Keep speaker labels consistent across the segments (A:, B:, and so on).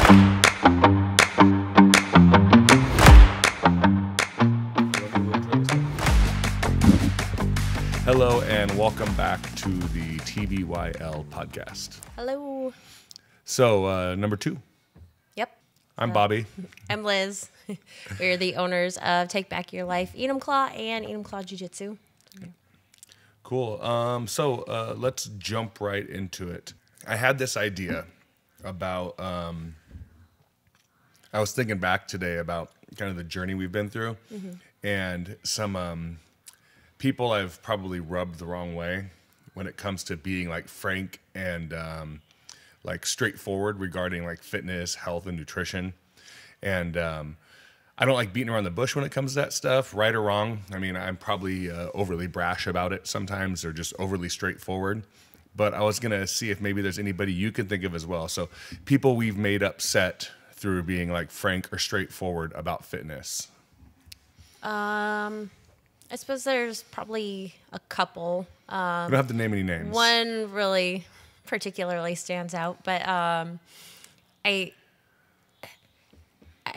A: Hello and welcome back to the TBYL podcast.
B: Hello.
A: So, number 2.
B: Yep.
A: I'm Bobby.
B: I'm Liz. We're the owners of Take Back Your Life, Eat 'em Claw, and Eat 'em Claw Jiu-Jitsu.
A: Cool. So let's jump right into it. I had this idea about, I was thinking back today about kind of the journey we've been through and some people I've probably rubbed the wrong way when it comes to being like frank and like straightforward regarding like fitness, health, and nutrition. And I don't like beating around the bush when it comes to that stuff, right or wrong. I mean, I'm probably overly brash about it sometimes or just overly straightforward. But I was going to see if maybe there's anybody you can think of as well. So people we've made upset through being like frank or straightforward about fitness.
B: I suppose there's probably a couple.
A: We don't have to name any names.
B: One really particularly stands out, but I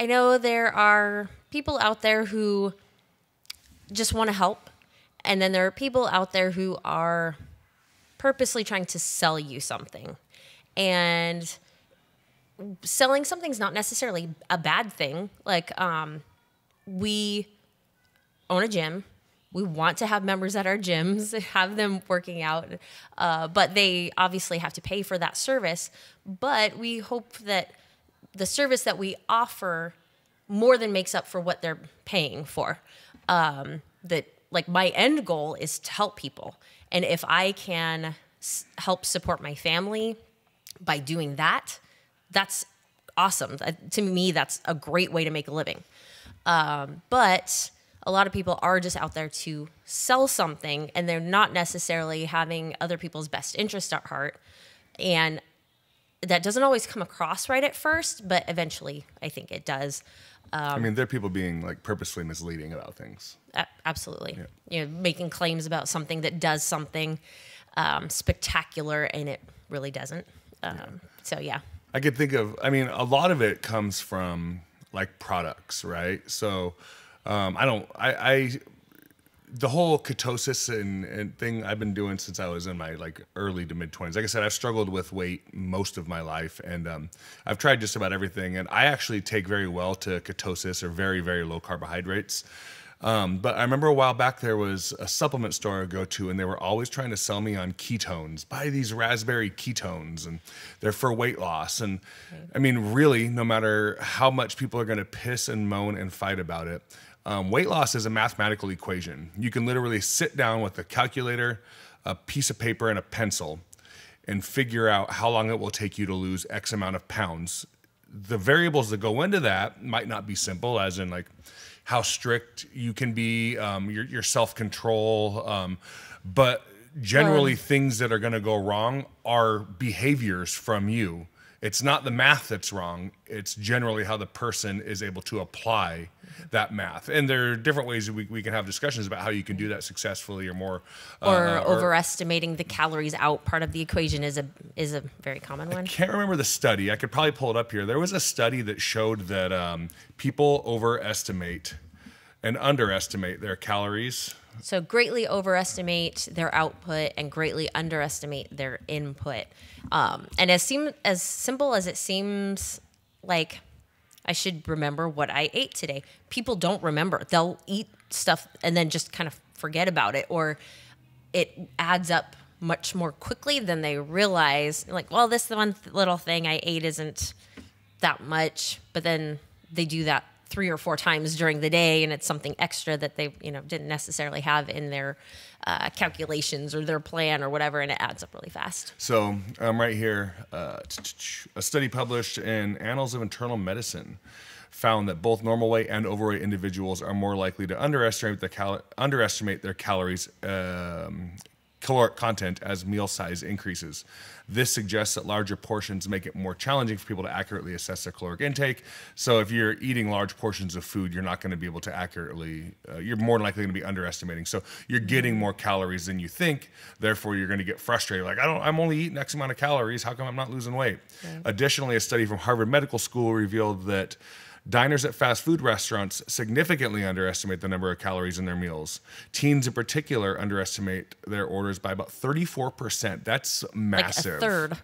B: know there are people out there who just want to help, and then there are people out there who are purposely trying to sell you something. And selling something's not necessarily a bad thing. Like, we own a gym. We want to have members at our gyms, have them working out, but they obviously have to pay for that service. But we hope that the service that we offer more than makes up for what they're paying for. That, like, my end goal is to help people. And if I can help support my family by doing that, that's awesome. To me, that's a great way to make a living. But a lot of people are just out there to sell something, and they're not necessarily having other people's best interest at heart. And that doesn't always come across right at first, but eventually I think it does.
A: I mean, there are people being like purposely misleading about things.
B: Absolutely.
A: Yeah.
B: You know, making claims about something that does something spectacular, and it really doesn't. So, yeah.
A: I could think of, I mean, a lot of it comes from like products, right? So, the whole ketosis and thing I've been doing since I was in my like early to mid 20s. Like I said, I've struggled with weight most of my life, and I've tried just about everything. And I actually take very well to ketosis or very, very low carbohydrates. But I remember a while back there was a supplement store I would go to, and they were always trying to sell me on ketones. Buy these raspberry ketones, and they're for weight loss. And I mean, really, no matter how much people are going to piss and moan and fight about it, weight loss is a mathematical equation. You can literally sit down with a calculator, a piece of paper, and a pencil and figure out how long it will take you to lose X amount of pounds. The variables that go into that might not be simple, as in like how strict you can be, your self-control, but generally things that are going to go wrong are behaviors from you. It's not the math that's wrong. It's generally how the person is able to apply that math. And there are different ways that we can have discussions about how you can do that successfully or more.
B: Or overestimating the calories out part of the equation is a very common one.
A: I can't remember the study. I could probably pull it up here. There was a study that showed that people overestimate and underestimate their calories.
B: So greatly overestimate their output and greatly underestimate their input. And as simple as it seems, like I should remember what I ate today. People don't remember. They'll eat stuff and then just kind of forget about it, or it adds up much more quickly than they realize. Like, well, this one little thing I ate isn't that much, but then they do that 3 or 4 times during the day, and it's something extra that they, didn't necessarily have in their calculations or their plan or whatever, and it adds up really fast.
A: So right here, a study published in Annals of Internal Medicine found that both normal weight and overweight individuals are more likely to underestimate their calories caloric content as meal size increases. This suggests that larger portions make it more challenging for people to accurately assess their caloric intake. So if you're eating large portions of food, you're not going to be able to accurately, you're more likely going to be underestimating. So you're getting more calories than you think. Therefore, you're going to get frustrated. Like, I'm only eating X amount of calories. How come I'm not losing weight? Right. Additionally, a study from Harvard Medical School revealed that diners at fast food restaurants significantly underestimate the number of calories in their meals. Teens in particular underestimate their orders by about 34%. That's massive.
B: Like a third.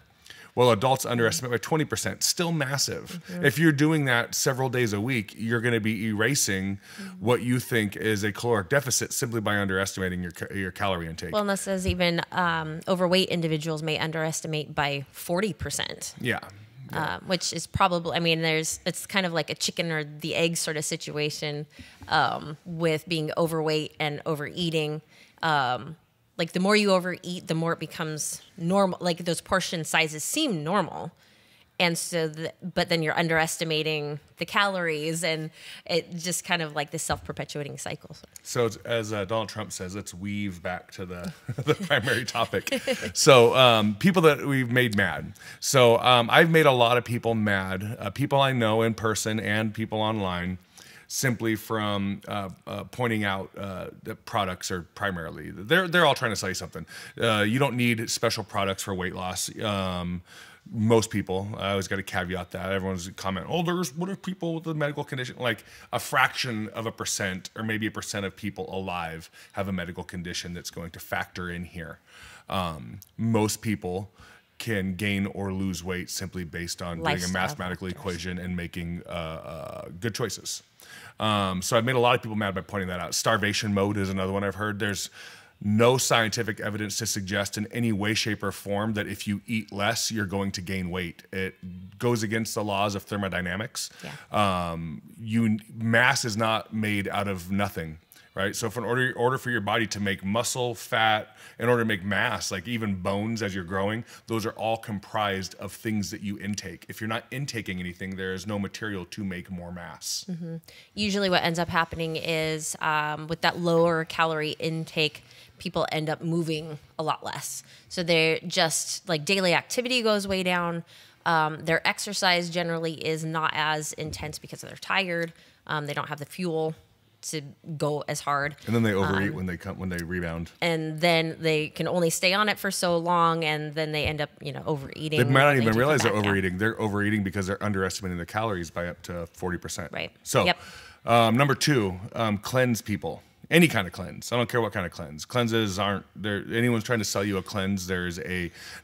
A: Well, adults underestimate by 20%. Still massive. If you're doing that several days a week, you're going to be erasing what you think is a caloric deficit simply by underestimating your calorie intake.
B: Well, and this says even overweight individuals may underestimate by 40%.
A: Yeah.
B: Which is probably, I mean, it's kind of like a chicken or the egg sort of situation with being overweight and overeating. Like the more you overeat, the more it becomes normal. Like those portion sizes seem normal. And so, but then you're underestimating the calories, and it just kind of like this self-perpetuating cycle.
A: So as Donald Trump says, let's weave back to the primary topic. So people that we've made mad. So I've made a lot of people mad, people I know in person and people online, simply from pointing out that products are primarily, they're all trying to sell you something. You don't need special products for weight loss. Most people, I always got to caveat that. Everyone's comment, what if people with a medical condition, like a fraction of a percent or maybe a percent of people alive have a medical condition that's going to factor in here. Most people can gain or lose weight simply based on doing a mathematical equation and making good choices. So I've made a lot of people mad by pointing that out. Starvation mode is another one I've heard. There's no scientific evidence to suggest in any way, shape, or form that if you eat less, you're going to gain weight. It goes against the laws of thermodynamics. Yeah. Mass is not made out of nothing, right? So in order for your body to make muscle, fat, in order to make mass, like even bones as you're growing, those are all comprised of things that you intake. If you're not intaking anything, there is no material to make more mass. Mm-hmm.
B: Usually what ends up happening is with that lower calorie intake, people end up moving a lot less. So they're just like daily activity goes way down. Their exercise generally is not as intense because they're tired. They don't have the fuel to go as hard.
A: And then they overeat when they rebound.
B: And then they can only stay on it for so long, and then they end up, overeating.
A: They might not even realize they're overeating. Down. They're overeating because they're underestimating the calories by up to 40%.
B: Right.
A: So, number 2, cleanse people. Any kind of cleanse. I don't care what kind of cleanse. Cleanses aren't there. Anyone's trying to sell you a cleanse, there's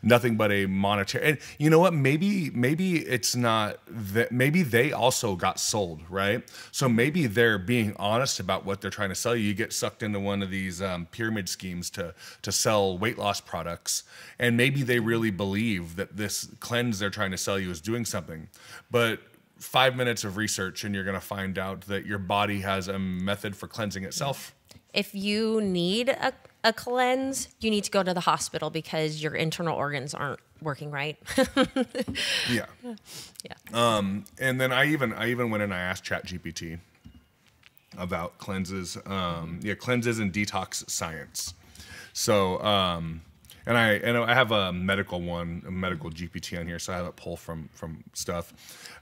A: nothing but a monetary. And you know what? Maybe it's not that. Maybe they also got sold, right? So maybe they're being honest about what they're trying to sell you. You get sucked into one of these pyramid schemes to sell weight loss products, and maybe they really believe that this cleanse they're trying to sell you is doing something, but 5 minutes of research and you're going to find out that your body has a method for cleansing itself.
B: If you need a cleanse, you need to go to the hospital because your internal organs aren't working right.
A: Yeah. And then I even went and I asked ChatGPT about cleanses. Cleanses and detox science. So, and I have a medical GPT on here, so I have it pull from stuff.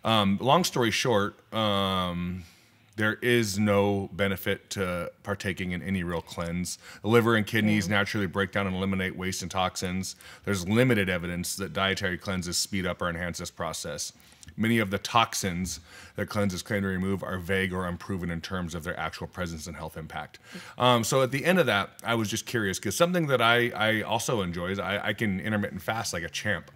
A: Long story short, there is no benefit to partaking in any real cleanse. The liver and kidneys naturally break down and eliminate waste and toxins. There's limited evidence that dietary cleanses speed up or enhance this process. Many of the toxins that cleanses claim to remove are vague or unproven in terms of their actual presence and health impact. So at the end of that, I was just curious because something that I also enjoy is I can intermittent fast like a champ.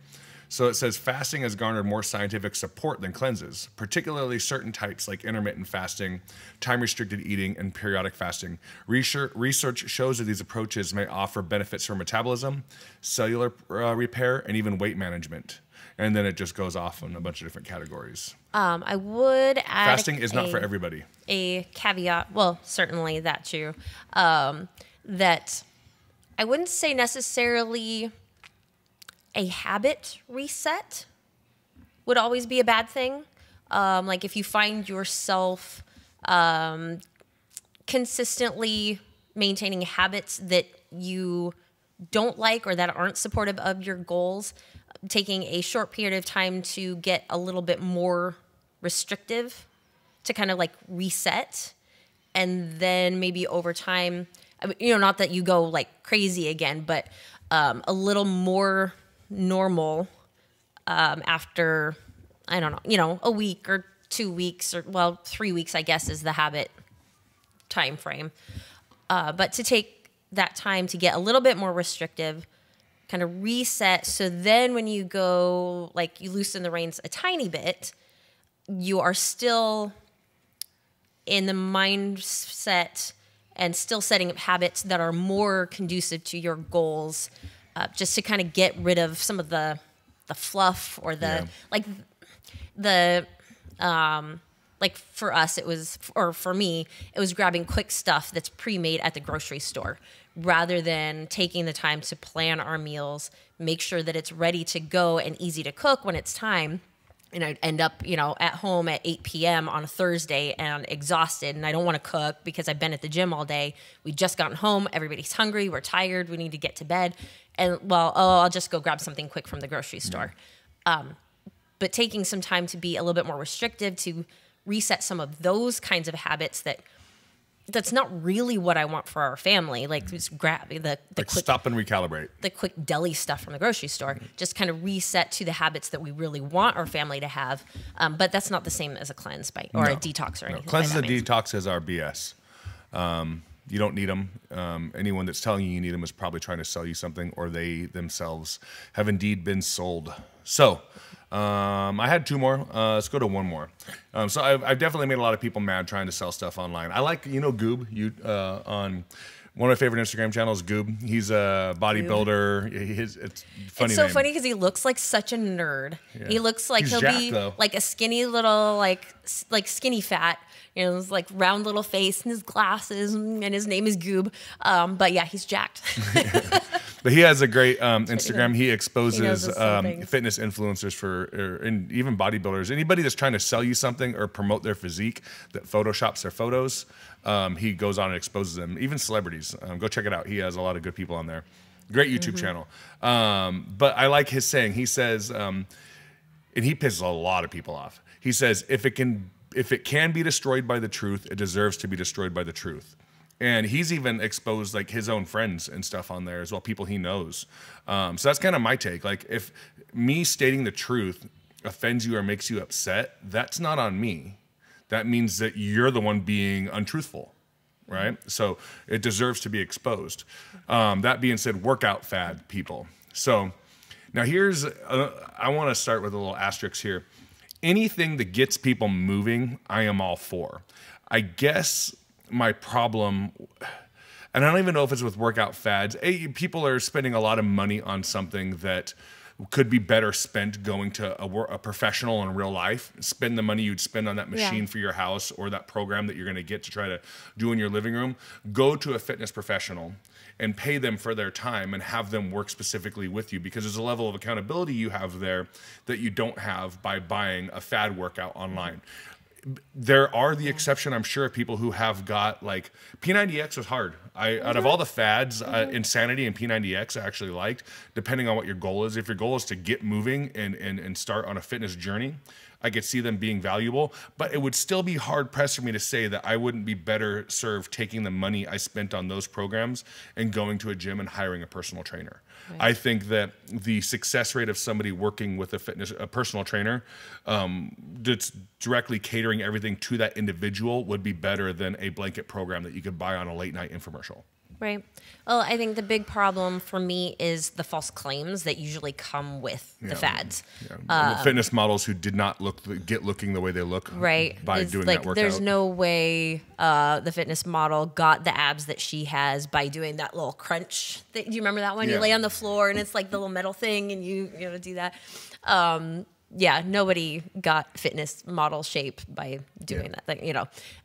A: So it says fasting has garnered more scientific support than cleanses, particularly certain types like intermittent fasting, time-restricted eating, and periodic fasting. Research shows that these approaches may offer benefits for metabolism, cellular repair, and even weight management. And then it just goes off in a bunch of different categories.
B: I would add
A: fasting is not for everybody.
B: A caveat, well, certainly that too, that I wouldn't say necessarily a habit reset would always be a bad thing. Like if you find yourself consistently maintaining habits that you don't like or that aren't supportive of your goals, taking a short period of time to get a little bit more restrictive to kind of like reset. And then maybe over time, not that you go like crazy again, but a little more normal after, I don't know, a week or 2 weeks, or 3 weeks, I guess, is the habit time frame. But to take that time to get a little bit more restrictive, kind of reset. So then when you go, like you loosen the reins a tiny bit, you are still in the mindset and still setting up habits that are more conducive to your goals, just to kind of get rid of some of the fluff or like for us, it was, or for me, it was grabbing quick stuff that's pre-made at the grocery store rather than taking the time to plan our meals, make sure that it's ready to go and easy to cook when it's time. And I'd end up, at home at 8 p.m. on a Thursday and exhausted, and I don't want to cook because I've been at the gym all day. We just gotten home. Everybody's hungry. We're tired. We need to get to bed. And, I'll just go grab something quick from the grocery store. But taking some time to be a little bit more restrictive, to reset some of those kinds of habits that's not really what I want for our family. Like just grab the quick,
A: stop and recalibrate.
B: The quick deli stuff from the grocery store. Just kind of reset to the habits that we really want our family to have. But that's not the same as a cleanse or a detox or anything.
A: Cleanses and detoxes are BS. You don't need them. Anyone that's telling you need them is probably trying to sell you something, or they themselves have indeed been sold. So I had 2 more. Let's go to 1 more. So I've definitely made a lot of people mad trying to sell stuff online. I like, Goob. On one of my favorite Instagram channels, Goob. He's a bodybuilder. It's funny.
B: It's so
A: name.
B: funny because he looks like such a nerd. Yeah. He looks like he'll
A: jacked,
B: be
A: though.
B: like a skinny little like skinny fat. His like round little face and his glasses, and his name is Goob. But yeah, he's jacked.
A: But he has a great Instagram. He exposes fitness influencers and even bodybuilders. Anybody that's trying to sell you something or promote their physique that photoshops their photos, he goes on and exposes them. Even celebrities. Go check it out. He has a lot of good people on there. Great YouTube channel. But I like his saying. He says, and he pisses a lot of people off. He says, if it can be destroyed by the truth, it deserves to be destroyed by the truth. And he's even exposed like his own friends and stuff on there as well, people he knows. So that's kind of my take. Like if me stating the truth offends you or makes you upset, that's not on me. That means that you're the one being untruthful, right? So it deserves to be exposed. That being said, workout fad people. So now I want to start with a little asterisk here. Anything that gets people moving, I am all for. I guess my problem, and I don't even know if it's with workout fads, people are spending a lot of money on something that could be better spent going to a professional in real life. Spend the money you'd spend on that machine for your house or that program that you're going to get to try to do in your living room. Go to a fitness professional and pay them for their time and have them work specifically with you, because there's a level of accountability you have there that you don't have by buying a fad workout online. There are the exception, I'm sure, of people who have got like P90X was hard. Out of all the fads, Insanity and P90X I actually liked, depending on what your goal is. If your goal is to get moving and start on a fitness journey, I could see them being valuable, but it would still be hard pressed for me to say that I wouldn't be better served taking the money I spent on those programs and going to a gym and hiring a personal trainer. Right. I think that the success rate of somebody working with a personal trainer that's directly catering everything to that individual would be better than a blanket program that you could buy on a late night infomercial.
B: Right. Well, I think the big problem for me is the false claims that usually come with the fads.
A: Yeah. The fitness models who did not get looking the way they look by doing that workout.
B: There's no way the fitness model got the abs that she has by doing that little crunch. Do you remember that one? Yeah. You lay on the floor and it's like the little metal thing and you do that. Nobody got fitness model shape by doing that thing.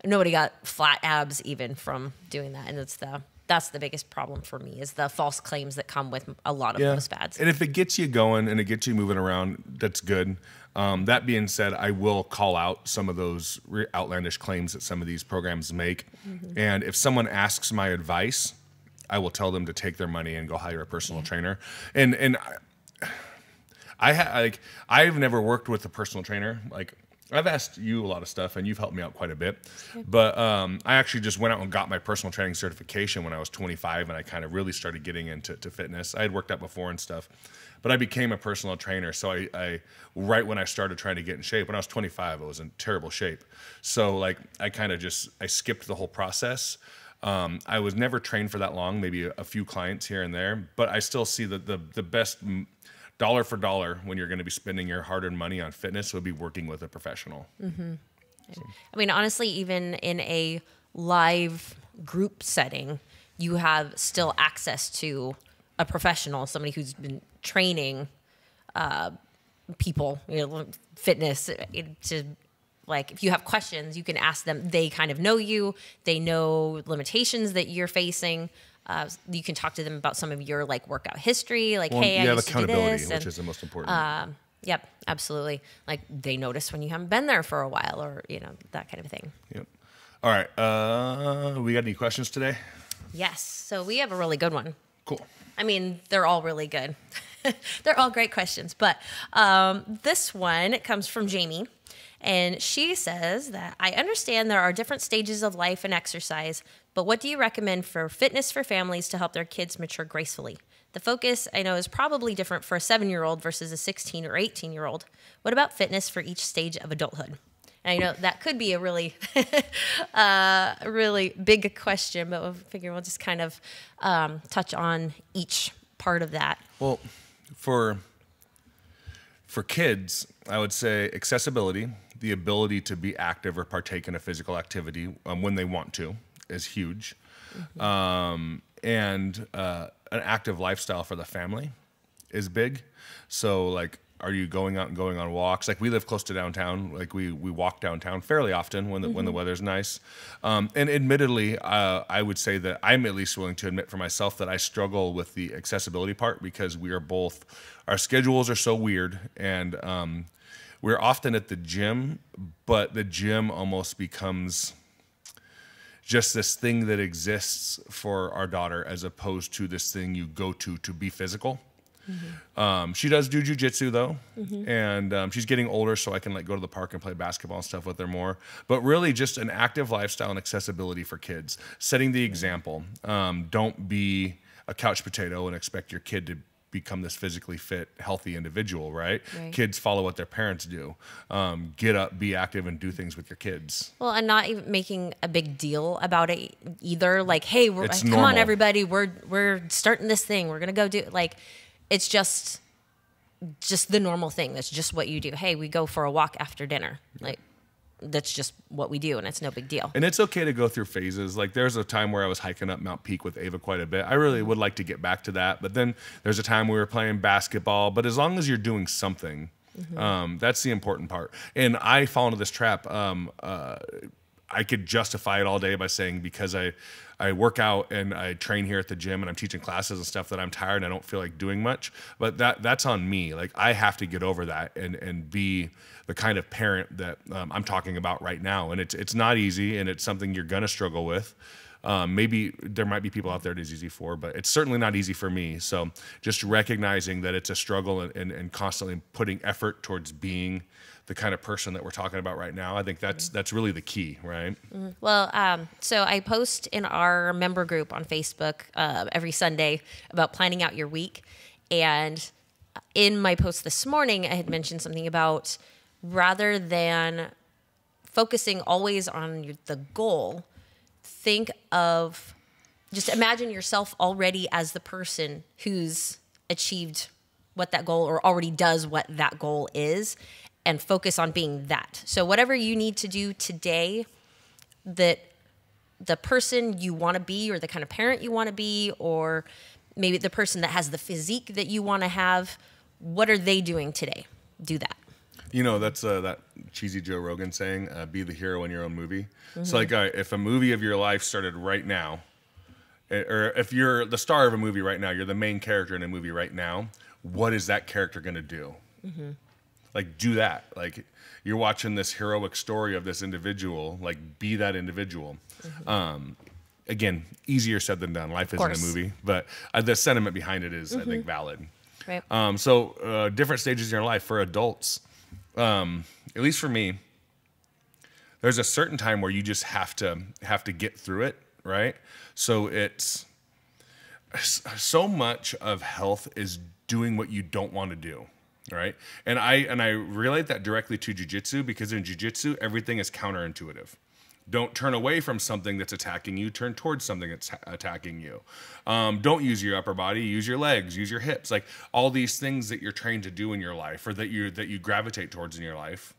B: Nobody got flat abs even from doing that. And that's the biggest problem for me, is the false claims that come with a lot of those fads.
A: And if it gets you going and it gets you moving around, that's good. That being said, I will call out some of those outlandish claims that some of these programs make. Mm-hmm. And if someone asks my advice, I will tell them to take their money and go hire a personal trainer. And I've never worked with a personal trainer. Like, I've asked you a lot of stuff, and you've helped me out quite a bit. But I actually just went out and got my personal training certification when I was 25, and I kind of really started getting into fitness. I had worked out before and stuff, but I became a personal trainer. So I right when I started trying to get in shape, when I was 25, I was in terrible shape. So like I skipped the whole process. I was never trained for that long, maybe a few clients here and there, but I still see that the best dollar for dollar when you're going to be spending your hard-earned money on fitness would be working with a professional.
B: Mm-hmm. So. I mean, honestly, even in a live group setting, you have still access to a professional, somebody who's been training people, fitness. Like, if you have questions, you can ask them. They kind of know you. They know limitations that you're facing. You can talk to them about some of your like workout history, like, hey, I used to do this,
A: which is the most important.
B: Yep, absolutely. Like, they notice when you haven't been there for a while, or that kind of thing.
A: Yep. All right. We got any questions today?
B: Yes. So we have a really good one.
A: Cool.
B: I mean, they're all really good. They're all great questions, but this one comes from Jamie. And she says that, I understand there are different stages of life and exercise, but what do you recommend for fitness for families to help their kids mature gracefully? The focus, I know, is probably different for a 7-year-old versus a 16 or 18-year-old. What about fitness for each stage of adulthood? And I know that could be a really, really big question, but we'll figure we'll just kind of touch on each part of that.
A: Well, for kids, I would say accessibility, the ability to be active or partake in a physical activity when they want to, is huge. Mm-hmm. And an active lifestyle for the family is big. So, like, are you going out and going on walks? Like, we live close to downtown. Like, we walk downtown fairly often when the weather's nice. And admittedly, I would say that I'm at least willing to admit for myself that I struggle with the accessibility part, because our schedules are so weird, and we're often at the gym, but the gym almost becomes just this thing that exists for our daughter, as opposed to this thing you go to be physical. Mm-hmm. She does do jujitsu though, and she's getting older, so I can go to the park and play basketball and stuff with her more. But really, just an active lifestyle and accessibility for kids, setting the example. Don't be a couch potato and expect your kid to become this physically fit, healthy individual, right? Kids follow what their parents do. Get up, be active, and do things with your kids.
B: Well, and not even making a big deal about it either. Like, hey, come on, everybody, we're starting this thing. We're gonna go do it's just the normal thing. That's just what you do. Hey, we go for a walk after dinner. Like, that's just what we do, and it's no big deal.
A: And it's okay to go through phases. Like, there's a time where I was hiking up Mount Peak with Ava quite a bit. I really would like to get back to that. But then there's a time we were playing basketball. But as long as you're doing something, that's the important part. And I fall into this trap. I could justify it all day by saying, because I work out and I train here at the gym and I'm teaching classes and stuff, that I'm tired and I don't feel like doing much. But that's on me. Like, I have to get over that and be the kind of parent that I'm talking about right now. And it's not easy, and it's something you're going to struggle with. Maybe there might be people out there it is easy for, but it's certainly not easy for me. So just recognizing that it's a struggle and constantly putting effort towards being the kind of person that we're talking about right now. I think that's really the key, right?
B: Mm-hmm. Well, so I post in our member group on Facebook every Sunday about planning out your week. And in my post this morning, I had mentioned something about, rather than focusing always on the goal, think of, just imagine yourself already as the person who's achieved what that goal, or already does what that goal is, and focus on being that. So whatever you need to do today, that the person you want to be, or the kind of parent you want to be, or maybe the person that has the physique that you want to have, what are they doing today? Do that.
A: That's that cheesy Joe Rogan saying, be the hero in your own movie. Mm-hmm. So like, if a movie of your life started right now, or if you're the star of a movie right now, you're the main character in a movie right now, what is that character going to do? Mm-hmm. Like, do that. Like, you're watching this heroic story of this individual, like, be that individual. Mm-hmm. again, easier said than done. Life isn't a
B: course.
A: movie, but the sentiment behind it is, I think, valid.
B: Right.
A: So different stages in your life for adults, at least for me, there's a certain time where you just have to get through it, right? So it's so much of health is doing what you don't want to do, right? And I relate that directly to jiu-jitsu, because in jiu-jitsu everything is counterintuitive. Don't turn away from something that's attacking you. Turn towards something that's attacking you. Don't use your upper body. Use your legs. Use your hips. Like all these things that you're trained to do in your life, or that you gravitate towards in your life,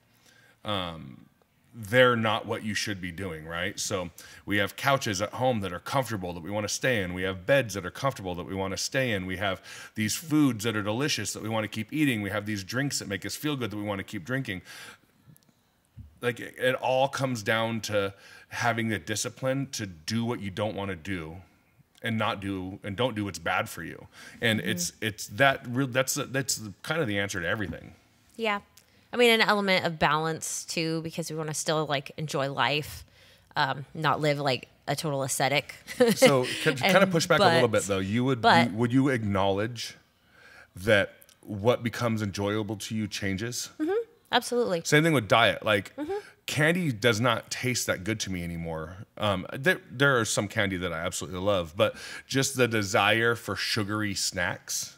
A: they're not what you should be doing, right? So we have couches at home that are comfortable that we want to stay in. We have beds that are comfortable that we want to stay in. We have these foods that are delicious that we want to keep eating. We have these drinks that make us feel good that we want to keep drinking. Like it all comes down to having the discipline to do what you don't want to do, and don't do what's bad for you. And it's that's kind of the answer to everything.
B: Yeah. I mean, an element of balance too, because we want to still like enjoy life, not live like a total ascetic.
A: So kind of push back a little bit though. Would you acknowledge that what becomes enjoyable to you changes?
B: Mm-hmm. Absolutely.
A: Same thing with diet. Like candy does not taste that good to me anymore. There are some candy that I absolutely love, but just the desire for sugary snacks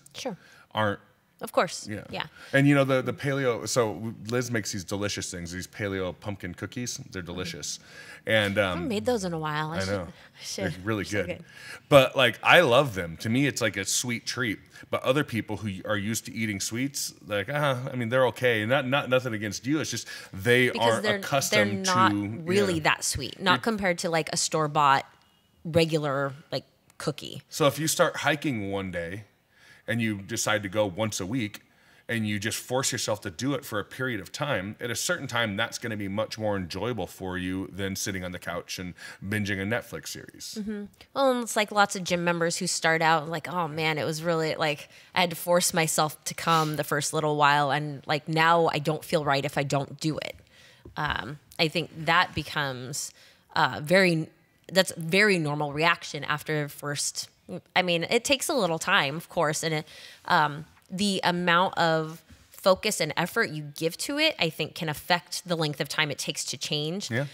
A: aren't.
B: Of course. Yeah.
A: And you know, the paleo, so Liz makes these delicious things, these paleo pumpkin cookies. They're delicious. And
B: I haven't made those in a while.
A: I know. They're really good.
B: Good.
A: But like I love them. To me it's like a sweet treat. But other people who are used to eating sweets, like I mean they're okay. Not nothing against you. It's just they're accustomed
B: they're not
A: to
B: really that sweet. Not compared to like a store-bought regular like cookie.
A: So if you start hiking one day and you decide to go once a week and you just force yourself to do it for a period of time, at a certain time, that's going to be much more enjoyable for you than sitting on the couch and binging a Netflix series.
B: Mm-hmm. Well, and it's like lots of gym members who start out like, oh man, it was really like I had to force myself to come the first little while. And like now I don't feel right if I don't do it. I think that becomes that's a very normal reaction after first. I mean, it takes a little time, of course, and the amount of focus and effort you give to it, I think, can affect the length of time it takes to change.
A: Yeah.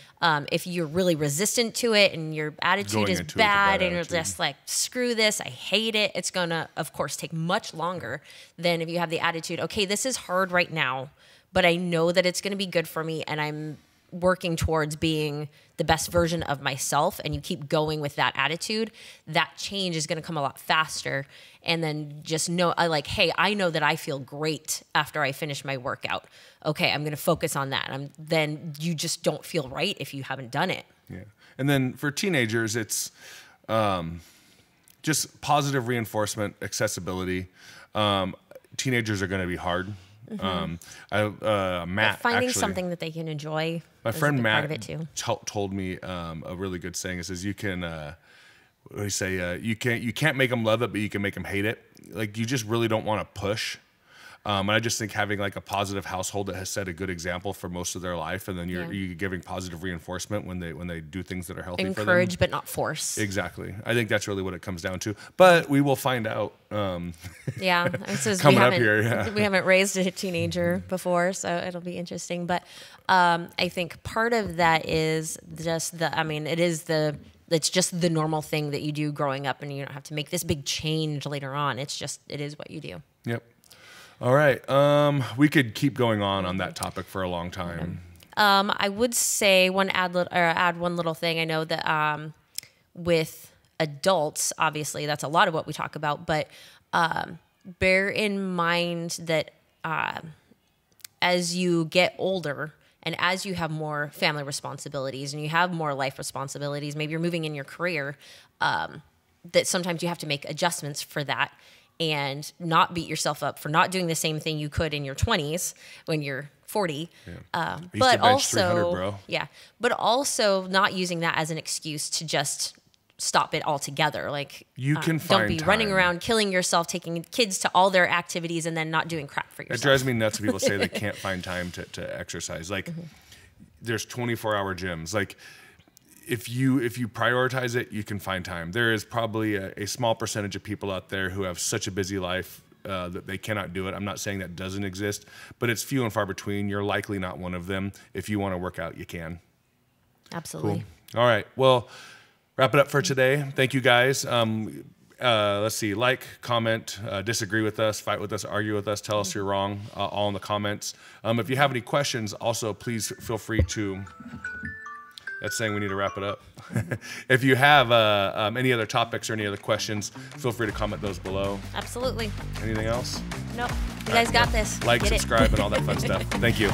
B: If you're really resistant to it and your attitude is bad and you're just like, screw this, I hate it, it's going to, of course, take much longer than if you have the attitude, okay, this is hard right now, but I know that it's going to be good for me and I'm working towards being the best version of myself, and you keep going with that attitude, that change is going to come a lot faster. And then just know, hey, I know that I feel great after I finish my workout. Okay, I'm going to focus on that. Then you just don't feel right if you haven't done it.
A: Yeah. And then for teenagers, it's just positive reinforcement, accessibility. Teenagers are going to be hard.
B: Mm-hmm.
A: Matt
B: finding
A: actually,
B: something that they can enjoy.
A: My friend Matt
B: part of it too.
A: Told me a really good saying. It says you can, what do you say? You can't make them love it, but you can make them hate it. Like you just really don't want to push. And I just think having like a positive household that has set a good example for most of their life, and then you're giving positive reinforcement when they do things that are healthy for them.
B: Encourage, but not force.
A: Exactly. I think that's really what it comes down to. But we will find out.
B: Yeah,
A: coming up here. Yeah.
B: We haven't raised a teenager before, so it'll be interesting. But I think part of that is just it's just the normal thing that you do growing up, and you don't have to make this big change later on. It is what you do.
A: Yep. All right. We could keep going on that topic for a long time.
B: I would say add one little thing. I know that with adults, obviously, that's a lot of what we talk about, but bear in mind that as you get older and as you have more family responsibilities and you have more life responsibilities, maybe you're moving in your career, that sometimes you have to make adjustments for that. And not beat yourself up for not doing the same thing you could in your 20s when you're 40.
A: Yeah.
B: But also,
A: bro.
B: Yeah, but also not using that as an excuse to just stop it altogether. Like
A: you can find
B: don't be
A: time.
B: Running around killing yourself, taking kids to all their activities, and then not doing crap for yourself.
A: It drives me nuts when people say they can't find time to exercise. Like there's 24-hour gyms. Like if you prioritize it, you can find time. There is probably a small percentage of people out there who have such a busy life that they cannot do it. I'm not saying that doesn't exist, but it's few and far between. You're likely not one of them. If you want to work out, you can.
B: Absolutely.
A: Cool. All right. Well, wrap it up for today. Thank you guys. Let's see, comment, disagree with us, fight with us, argue with us, tell us you're wrong, all in the comments. If you have any questions, also please feel free to, that's saying we need to wrap it up. If you have any other topics or any other questions, feel free to comment those below.
B: Absolutely.
A: Anything else?
B: Nope. You guys got this.
A: Like,
B: Get
A: subscribe, and all that fun stuff. Thank you.